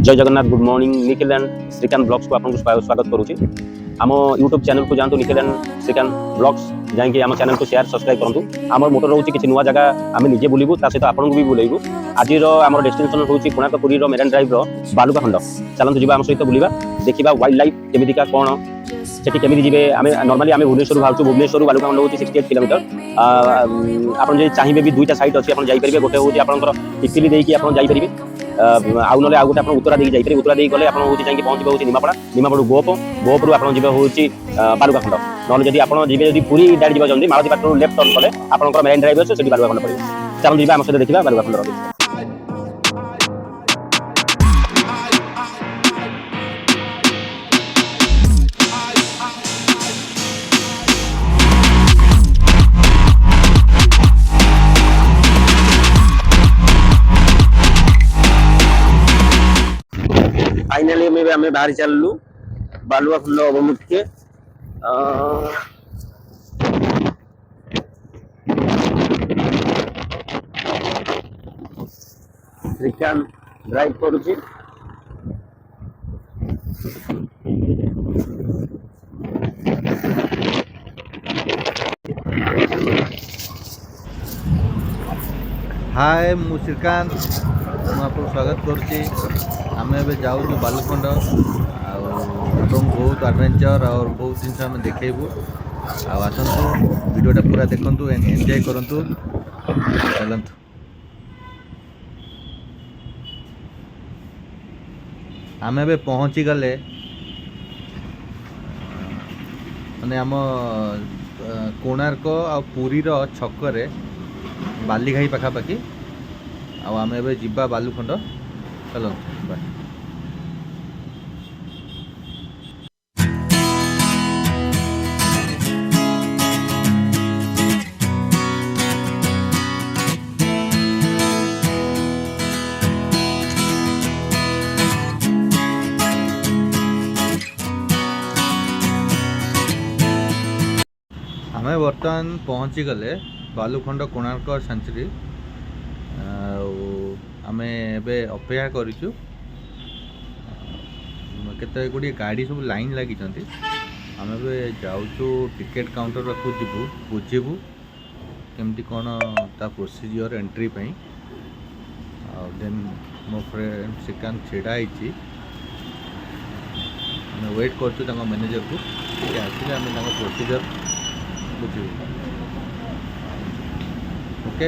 जय Jagannath good morning Nikhil and Srikanth blogs को आपको स्वागत करुच्ची आम यूट्यूब चैनल को जातु निखिल एंड श्रीकांत ब्लॉग्स जाकि आम चैनल को शेयर सब्सक्राइब करूँ आम मोटर रोचे किसी नुआ जगह आम निजे बुलू ता सहित आपको भी बुलेबू आज आम डेस्टिनेशन हूँ कोणार्क पुरी मेरान ड्राइव बालुका खंड चलते जी आम सहित बुलवा देखा वाइल्ड लाइफ केमिका कौन सेठी केमी जी आम नॉर्मली आम भुवनेश्वर बाहर भुवनेश्वर बालुका खंड हूँ 68 किलोमीटर आप चाहिए भी दुईटा साइट अच्छी आपरे गोटे हूँ आपंकर पिपिली देकी जापरें आउ ना आउ गोटे उत्तरा देकी जापरें उत्तरा देकी गले जाकि पहुँचे हूँ निमापड़ा निमापड़ू गोपरू आप जी बालुका खंड ना जब आप जी पूरी डायरेक्ट जाती मालती पाटू लेफ्ट टर्न कले आप मेन ड्राइव अच्छे बालुका खंड पड़े चलते जी आम सहित देखा बालुका खंड फाइनली आम बाहरी चलू बालुआ खंड अभिमुखे श्रीकांत ड्राइव करुच्ची हाय मु श्रीकांत आपको स्वागत करुच्ची आम ए जाऊँ बालुखंड बहुत एडवेंचर और बहुत जिन आम देखू आसतु वीडियोटा पूरा देखु एंजॉय करूँ चलतु आम ए पहुँची गले माने आम कोणार्क आ पुरीर छकरे बालीघाई पाखापाखि आम ए जीवा बालुखंड चलतु बाय आम बर्तमान पहुँची गले बालुखंड कोणार्क सेंचुरी आम ए अपेक्षा करूँ केते गुड़ी गाड़ी सब लाइन लगी आम जाऊँ टिकेट काउंटर रखू जीवु बुझीबू केमती कौन ता प्रोसीजर एंट्री पाई देन मो फ्रेंड श्रीकांत छिड़ा वेट कर मैनेजर को आसिले आम प्रोसीजर बुझू ओके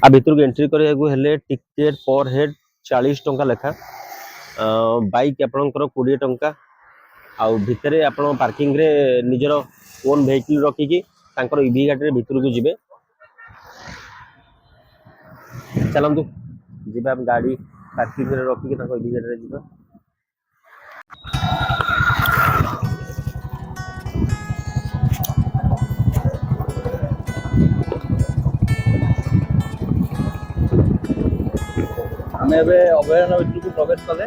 आ भितर को एंट्री करने टिकेट पर हेड 40 टंका लेखा बाइक आपंकर 20 टंका आउ भितर आप पार्किंग रे निजर ओन वेहिकल रखिकी ईवी गाड़ी भितर को जीवे चलतु जीवा गाड़ी पार्किंग रे रखिकी ईवी गाड़ी जीवा आम अभयारण्य भितर को प्रवेश कले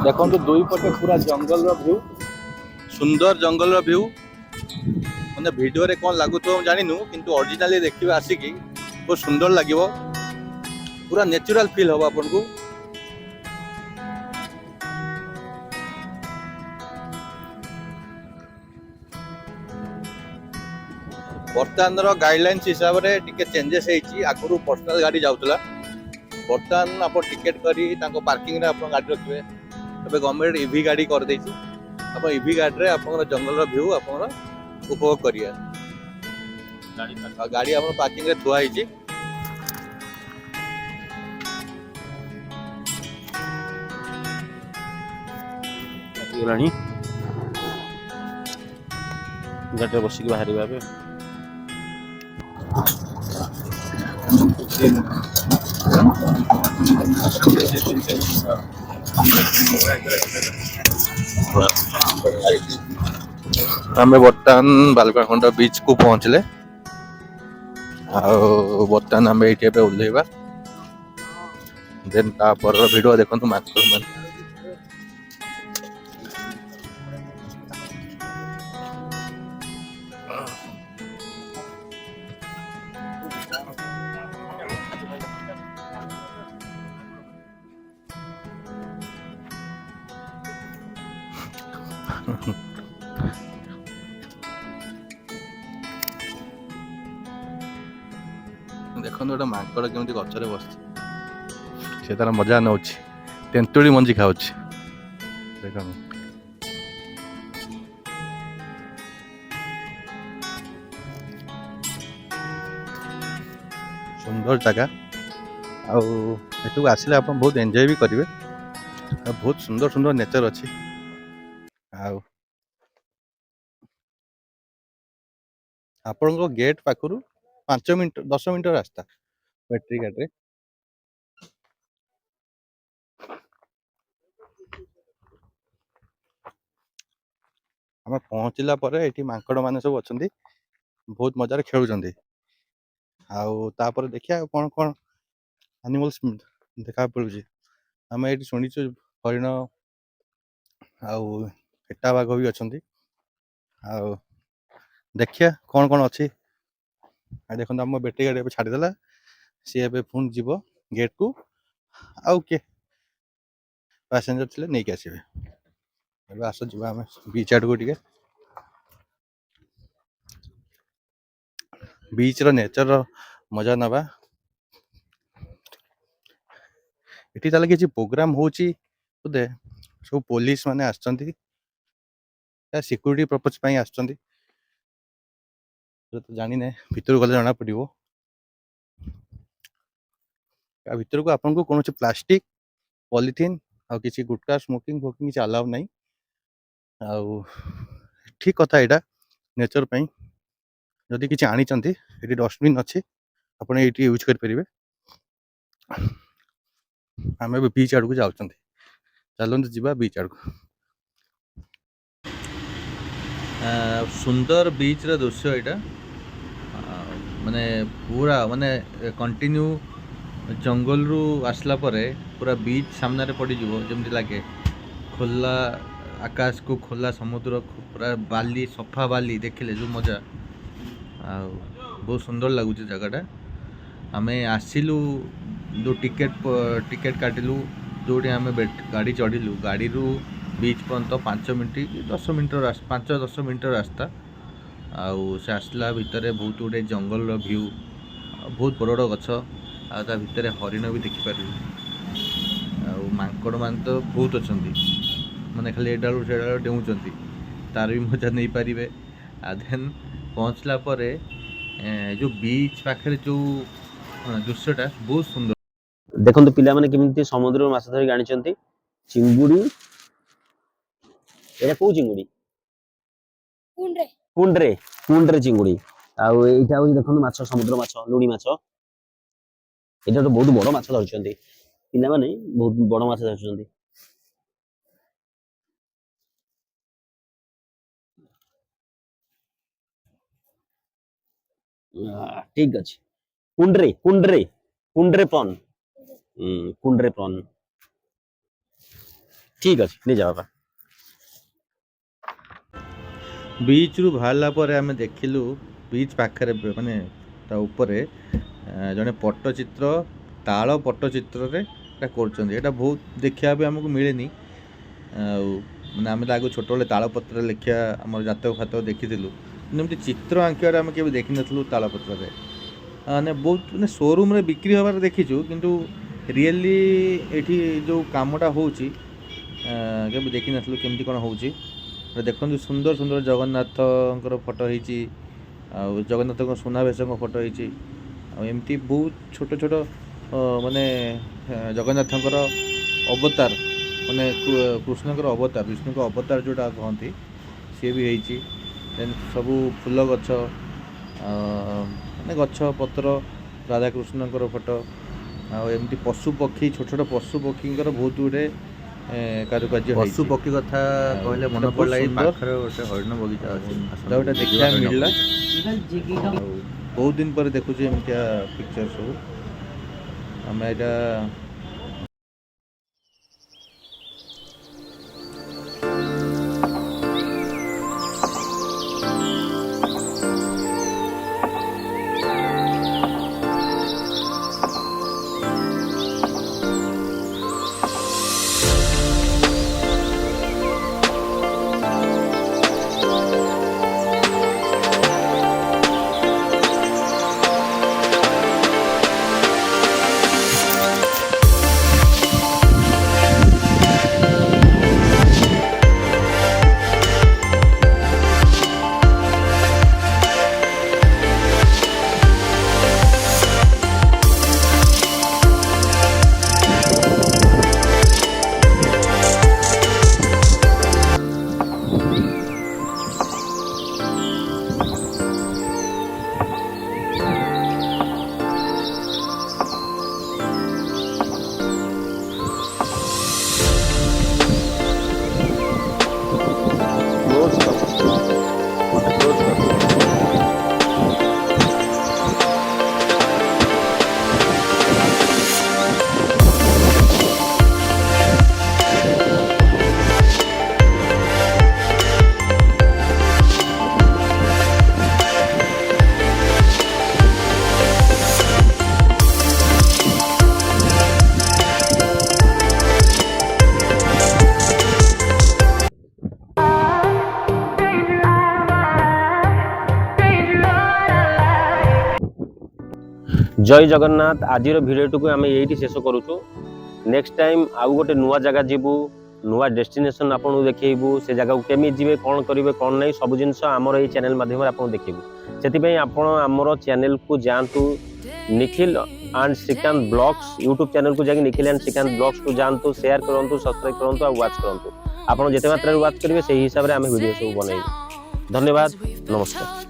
देखो दुई पटे पूरा जंगल व्यू सुंदर जंगल व्यू मैंने वीडियो रे कौन लगुत जानिनु किंतु ओरिजिनली देखिए आसिकी बहुत सुंदर लगे पूरा नेचुरल फील हम आपन को बर्तमान गाइडलाइंस हिसाब से टिके चेंजेस आगुरी पर्सनल गाड़ी जाऊला बर्तमान आप टिकेट करी पार्किंग रे आप गाड़ी रखिए अब गवर्नमेंट ईवी गाड़ी कर देछि आप ईवी गाड़ी रे आप जंगल व्यू आप उपभोग करिए गाड़ी आप पार्किंग रे थुआ होइछि गाड़ी बसिक बाहर आम बर्तमान बालुका खंड बीच को पहुँचले बर्तमान आम ये ओह्लैवा देन तापर वीडियो देखो मास्टर ଦେଖନ୍ତୁ ଗୋଟେ ମାଙ୍କଡ଼ କେମିତି ଗଛରେ ବସିଛି, ସେ ତାର ମଜା ନେଉଛି, ତେନ୍ତୁଳି ମଞ୍ଜି ଖାଉଛି। ଦେଖନ୍ତୁ ସୁନ୍ଦର ଜାଗା, ଆଉ ଏଠକୁ ଆସିଲେ ଆପଣ ବହୁତ ଏନ୍ଜୟ ବି କରିବେ। ଆଉ ବହୁତ ସୁନ୍ଦର ସୁନ୍ଦର ନେଚର ଅଛି। ଆଉ ଆପଣଙ୍କ ଗେଟ୍ ପାଖରୁ 5 ମିନିଟ 10 ମିନିଟର ରାସ୍ତା ବ୍ୟାଟେରୀ ଗାଡ଼ିରେ। ଆମେ ପହଞ୍ଚିଲା ପରେ ଏଠି ମାଙ୍କଡ଼ ମାନେ ସବୁ ଅଛନ୍ତି, ବହୁତ ମଜାରେ ଖେଳୁଛନ୍ତି। ଆଉ ତାପରେ ଦେଖିବା କ'ଣ କ'ଣ ଆନିମଲ୍ସ ଦେଖା ପଡ଼ୁଛି। ଆମେ ଏଠି ଶୁଣିଛୁ ହରିଣ ଆଉ ହେଟା ବାଘ ବି ଅଛନ୍ତି। ଆଉ ଦେଖିବା କ'ଣ କ'ଣ ଅଛି। ଆଉ ଦେଖନ୍ତୁ ଆମ ବ୍ୟାଟେରୀ ଗାଡ଼ି ଏବେ ଛାଡ଼ିଦେଲା, ସିଏ ଏବେ ପୁଣି ଯିବ ଗେଟ୍କୁ। ଆଉ କିଏ ପାସେଞ୍ଜର ଥିଲେ ନେଇକି ଆସିବେ। ଏବେ ଆସ ଯିବା ଆମେ ବିଚ୍ ଆଡ଼କୁ ଟିକେ। ବିଚ୍ର ନେଚରର ମଜା ନେବା। ଏଠି ତାହେଲେ କିଛି ପ୍ରୋଗ୍ରାମ ହେଉଛି ବୋଧେ, ସବୁ ପୋଲିସ ମାନେ ଆସିଛନ୍ତି, ସିକ୍ୟୁରିଟି ପର୍ପଜ ପାଇଁ ଆସିଛନ୍ତି। ଜାଣିନେ, ଭିତରକୁ ଗଲେ ଜଣା ପଡ଼ିବ। ଆ ଭିତରକୁ ଆପଣଙ୍କୁ କୌଣସି ପ୍ଲାଷ୍ଟିକ ପଲିଥିନ୍ ଆଉ କିଛି ଗୁଟକା ସ୍ମୋକିଂ ଫୋକିଂ କିଛି ଆଲାଉ ନାହିଁ। ଆଉ ଠିକ୍ କଥା ଏଇଟା ନେଚର ପାଇଁ। ଯଦି କିଛି ଆଣିଛନ୍ତି, ଏଠି ଡଷ୍ଟବିନ୍ ଅଛି, ଆପଣ ଏଇଠି ୟୁଜ୍ କରିପାରିବେ। ଆମେ ଏବେ ବିଚ୍ ଆଡ଼କୁ ଯାଉଛନ୍ତି, ଚାଲନ୍ତୁ ଯିବା ବିଚ୍ ଆଡ଼କୁ। ସୁନ୍ଦର ବିଚ୍ର ଦୃଶ୍ୟ ଏଇଟା, ମାନେ ପୁରା ମାନେ କଣ୍ଟିନ୍ୟୁ ଜଙ୍ଗଲରୁ ଆସିଲା ପରେ ପୁରା ବିଚ୍ ସାମ୍ନାରେ ପଡ଼ିଯିବ, ଯେମିତି ଲାଗେ ଖୋଲା ଆକାଶକୁ, ଖୋଲା ସମୁଦ୍ର, ପୁରା ବାଲି, ସଫା ବାଲି ଦେଖିଲେ ଯେଉଁ ମଜା। ଆଉ ବହୁତ ସୁନ୍ଦର ଲାଗୁଛି ଜାଗାଟା। ଆମେ ଆସିଲୁ ଯେଉଁ ଟିକେଟ୍ କାଟିଲୁ, ଯେଉଁଠି ଆମେ ଗାଡ଼ି ଚଢ଼ିଲୁ, ଗାଡ଼ିରୁ ବିଚ୍ ପର୍ଯ୍ୟନ୍ତ 5 ମିନିଟ୍ 10 ମିନିଟର 5-10 ମିନିଟର ରାସ୍ତା। ଆଉ ସେ ଆସିଲା ଭିତରେ ବହୁତ ଗୁଡ଼ିଏ ଜଙ୍ଗଲର ଭ୍ୟୁ, ବହୁତ ବଡ଼ ବଡ଼ ଗଛ, ଆଉ ତା ଭିତରେ ହରିଣ ବି ଦେଖିପାରିବୁ। ଆଉ ମାଙ୍କଡ଼ ମାନେ ତ ବହୁତ ଅଛନ୍ତି, ମାନେ ଖାଲି ଏଡ଼ାଳୁ ସେଡ଼ାଳୁ ଡେଉଁଛନ୍ତି, ତାର ବି ମଜା ନେଇପାରିବେ। ଆଉ ଦେନ୍ ପହଞ୍ଚିଲା ପରେ ଯେଉଁ ବିଚ୍ ପାଖରେ ଯେଉଁ ଦୃଶ୍ୟଟା ବହୁତ ସୁନ୍ଦର। ଦେଖନ୍ତୁ ପିଲାମାନେ କେମିତି ସମୁଦ୍ରରୁ ମାଛ ଧରିକି ଆଣିଛନ୍ତି। ଚିଙ୍ଗୁଡ଼ି, ଏଇଟା କୋଉ ଚିଙ୍ଗୁଡ଼ି? କୁଣ୍ଡରେ ଚିଙ୍ଗୁଡ଼ି। ଆଉ ଏଇଟା ହଉଛି ଦେଖନ୍ତୁ ମାଛ, ସମୁଦ୍ର ମାଛ, ଲୁଣି ମାଛ। ଏଇଟା ଗୋଟେ ବହୁତ ବଡ଼ ମାଛ ଧରିଛନ୍ତି ପିଲାମାନେ, ବହୁତ ବଡ଼ ମାଛ ଧରିଛନ୍ତି। ଠିକ ଅଛି। କୁଣ୍ଡରେ ପ୍ରନ୍, କୁଣ୍ଡରେ ପ୍ରନ୍। ଠିକ ଅଛି, ନେଇଯାଅ ବାପା। ବିଚ୍ରୁ ବାହାରିଲା ପରେ ଆମେ ଦେଖିଲୁ ବିଚ୍ ପାଖରେ, ମାନେ ତା ଉପରେ ଜଣେ ପଟ୍ଟଚିତ୍ର, ତାଳ ପଟ୍ଟଚିତ୍ରରେ ଏଟା କରୁଛନ୍ତି। ଏଇଟା ବହୁତ ଦେଖିବା ପାଇଁ ଆମକୁ ମିଳେନି। ଆଉ ମାନେ ଆମେ ତ ଆଗରୁ ଛୋଟବେଳେ ତାଳପତ୍ରରେ ଲେଖିବା, ଆମର ଜାତକ ଫାତକ ଦେଖିଥିଲୁ, କିନ୍ତୁ ଏମିତି ଚିତ୍ର ଆଙ୍କିବାରେ ଆମେ କେବେ ଦେଖିନଥିଲୁ ତାଳପତ୍ରରେ। ମାନେ ବହୁତ ମାନେ ସୋରୁମ୍ରେ ବିକ୍ରି ହେବାର ଦେଖିଛୁ, କିନ୍ତୁ ରିଏଲି ଏଠି ଯେଉଁ କାମଟା ହେଉଛି କେବେ ଦେଖିନଥିଲୁ କେମିତି କ'ଣ ହେଉଛି। ଦେଖନ୍ତୁ ସୁନ୍ଦର ସୁନ୍ଦର ଜଗନ୍ନାଥଙ୍କର ଫଟୋ ହେଇଛି, ଆଉ ଜଗନ୍ନାଥଙ୍କ ସୁନାବେଶଙ୍କ ଫଟୋ ହେଇଛି। ଆଉ ଏମିତି ବହୁତ ଛୋଟ ଛୋଟ ମାନେ ଜଗନ୍ନାଥଙ୍କର ଅବତାର, ମାନେ କୃଷ୍ଣଙ୍କର ଅବତାର, ବିଷ୍ଣୁଙ୍କ ଅବତାର ଯେଉଁଟା କହନ୍ତି, ସିଏ ବି ହେଇଛି। ଦେନ୍ ସବୁ ଫୁଲ ଗଛ, ମାନେ ଗଛ ପତ୍ର, ରାଧାକୃଷ୍ଣଙ୍କର ଫଟୋ, ଆଉ ଏମିତି ପଶୁ ପକ୍ଷୀ, ଛୋଟ ଛୋଟ ପଶୁ ପକ୍ଷୀଙ୍କର ବହୁତ ଗୁଡ଼ିଏ କାରୁକାର୍ଯ୍ୟ। ପଶୁ ପକ୍ଷୀ କଥା କହିଲେ ମନେ ପଡ଼ିଲା, ଏଇ ପାଖରେ ଗୋଟେ ହରିଣ ବଗିଚା ଅଛି, ଗୋଟେ ଦେଖିବାକୁ ମିଳିଲା। ଆଉ ବହୁତ ଦିନ ପରେ ଦେଖୁଛୁ ଏମିତିଆ ପିକ୍ଚର ସବୁ। ଆମେ ଏଇଟା जय जगन्नाथ आज भिडियो को आम यही शेष करुचु नेक्स्ट टाइम आउ गोटे नुआ जगह जीवु नुआ डेस्टिनेशन आपको देखू से जगह को केमी जी कौन करेंगे कौन नहीं सब जिन आमर ये चैनल माध्यम आपको देखू से आमर चैनल को जातु Nikhil and Srikanth blogs YouTube channel को जाकि निखिल एंड श्रीकांत ब्लॉग्स को जातु शेयर करूँ सब्सक्राइब करूँ और वाच करूँ आप जिते मात्रा वाच करेंगे से हिसाब से आम वीडियो सब बनइबू धन्यवाद नमस्कार।